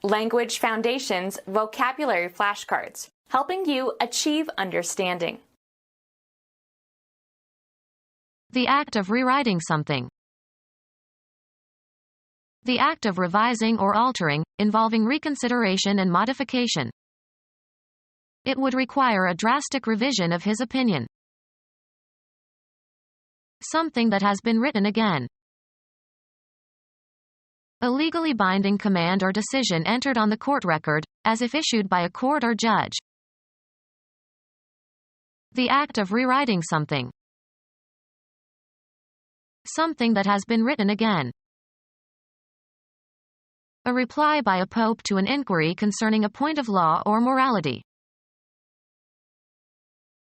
Language Foundations Vocabulary Flashcards, helping you achieve understanding. The act of rewriting something. The act of revising or altering, involving reconsideration and modification. It would require a drastic revision of his opinion. Something that has been written again. A legally binding command or decision entered on the court record, as if issued by a court or judge. The act of rewriting something. Something that has been written again. A reply by a pope to an inquiry concerning a point of law or morality.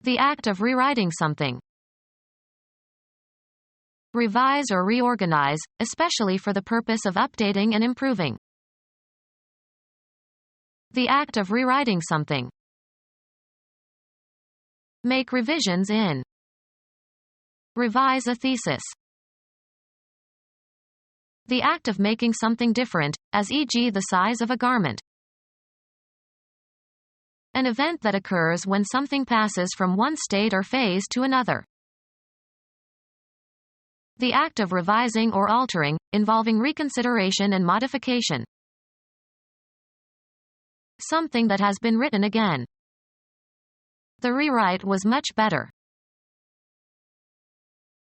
The act of rewriting something. Revise or reorganize, especially for the purpose of updating and improving. The act of rewriting something. Make revisions in. Revise a thesis. The act of making something different, as e.g. the size of a garment. An event that occurs when something passes from one state or phase to another. The act of revising or altering, involving reconsideration and modification. Something that has been written again. The rewrite was much better.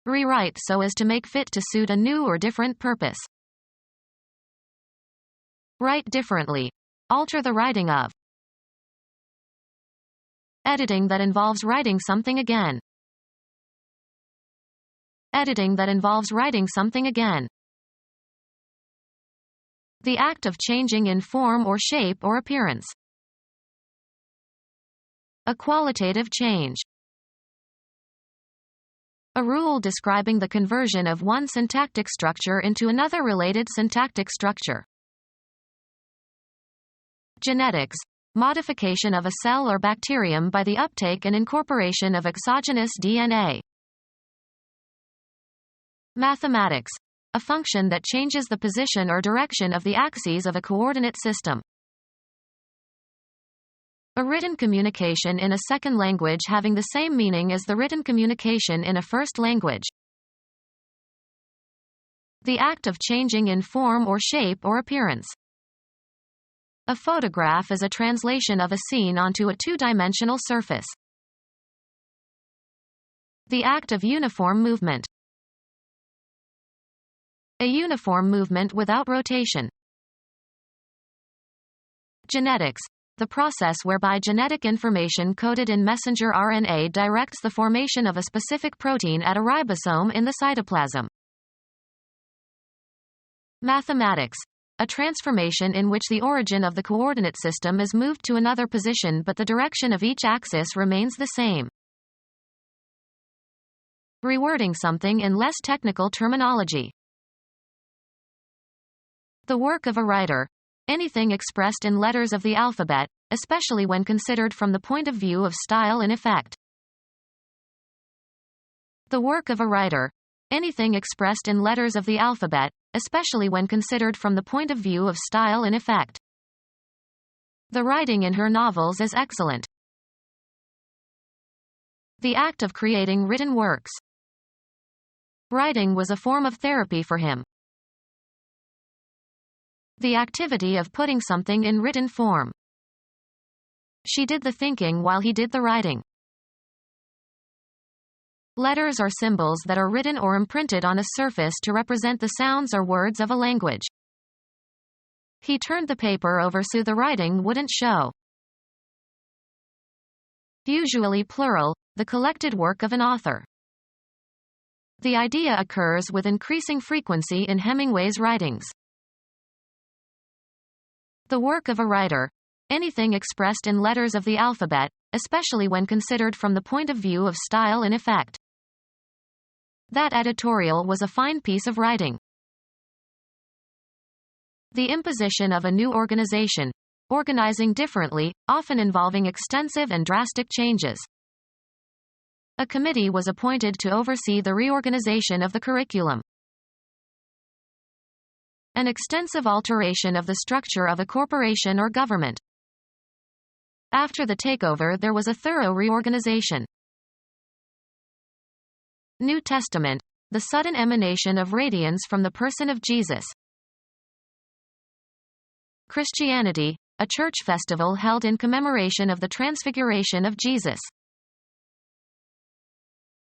Rewrite so as to make fit to suit a new or different purpose. Write differently. Alter the writing of. Editing that involves writing something again. Editing that involves writing something again. The act of changing in form or shape or appearance. A qualitative change. A rule describing the conversion of one syntactic structure into another related syntactic structure. Genetics. Modification of a cell or bacterium by the uptake and incorporation of exogenous DNA. Mathematics. A function that changes the position or direction of the axes of a coordinate system. A written communication in a second language having the same meaning as the written communication in a first language. The act of changing in form or shape or appearance. A photograph is a translation of a scene onto a two-dimensional surface. The act of uniform movement. A uniform movement without rotation. Genetics. The process whereby genetic information coded in messenger RNA directs the formation of a specific protein at a ribosome in the cytoplasm. Mathematics. A transformation in which the origin of the coordinate system is moved to another position but the direction of each axis remains the same. Rewording something in less technical terminology. The work of a writer. Anything expressed in letters of the alphabet, especially when considered from the point of view of style and effect. The work of a writer. Anything expressed in letters of the alphabet, especially when considered from the point of view of style and effect. The writing in her novels is excellent. The act of creating written works. Writing was a form of therapy for him. The activity of putting something in written form. She did the thinking while he did the writing. Letters are symbols that are written or imprinted on a surface to represent the sounds or words of a language. He turned the paper over so the writing wouldn't show. Usually plural, the collected work of an author. The idea occurs with increasing frequency in Hemingway's writings. The work of a writer. Anything expressed in letters of the alphabet, especially when considered from the point of view of style and effect. That editorial was a fine piece of writing. The imposition of a new organization. Organizing differently, often involving extensive and drastic changes. A committee was appointed to oversee the reorganization of the curriculum. An extensive alteration of the structure of a corporation or government. After the takeover, there was a thorough reorganization. New Testament, the sudden emanation of radiance from the person of Jesus. Christianity, a church festival held in commemoration of the transfiguration of Jesus.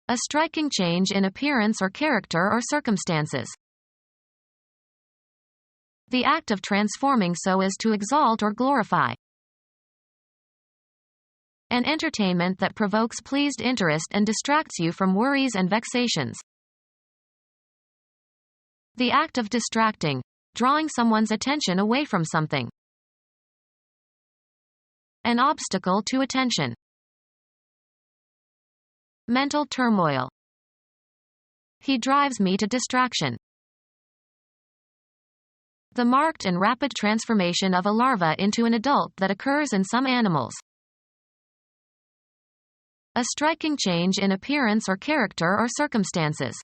A striking change in appearance or character or circumstances. The act of transforming so as to exalt or glorify. An entertainment that provokes pleased interest and distracts you from worries and vexations. The act of distracting, drawing someone's attention away from something. An obstacle to attention. Mental turmoil. He drives me to distraction. The marked and rapid transformation of a larva into an adult that occurs in some animals. A striking change in appearance or character or circumstances.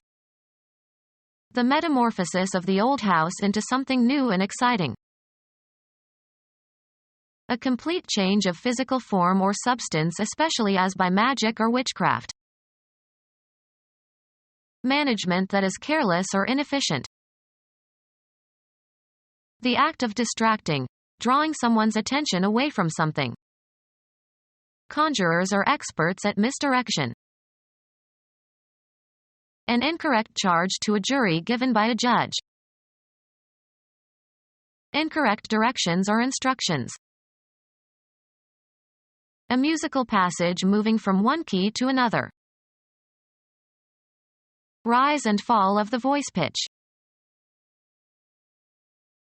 The metamorphosis of the old house into something new and exciting. A complete change of physical form or substance, especially as by magic or witchcraft. Management that is careless or inefficient. The act of distracting, drawing someone's attention away from something. Conjurers are experts at misdirection. An incorrect charge to a jury given by a judge. Incorrect directions or instructions. A musical passage moving from one key to another. Rise and fall of the voice pitch.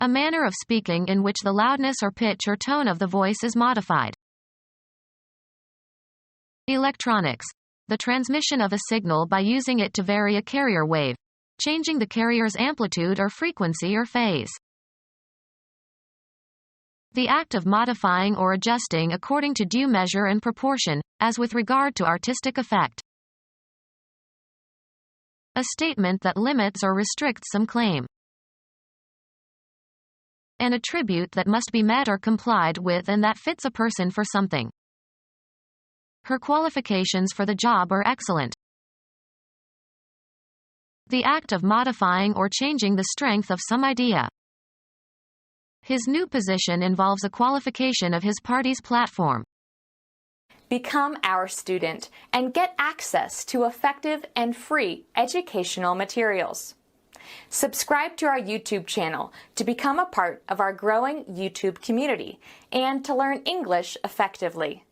A manner of speaking in which the loudness or pitch or tone of the voice is modified. Electronics. The transmission of a signal by using it to vary a carrier wave, changing the carrier's amplitude or frequency or phase. The act of modifying or adjusting according to due measure and proportion, as with regard to artistic effect. A statement that limits or restricts some claim. An attribute that must be met or complied with and that fits a person for something. Her qualifications for the job are excellent. The act of modifying or changing the strength of some idea. His new position involves a qualification of his party's platform. Become our student and get access to effective and free educational materials. Subscribe to our YouTube channel to become a part of our growing YouTube community and to learn English effectively.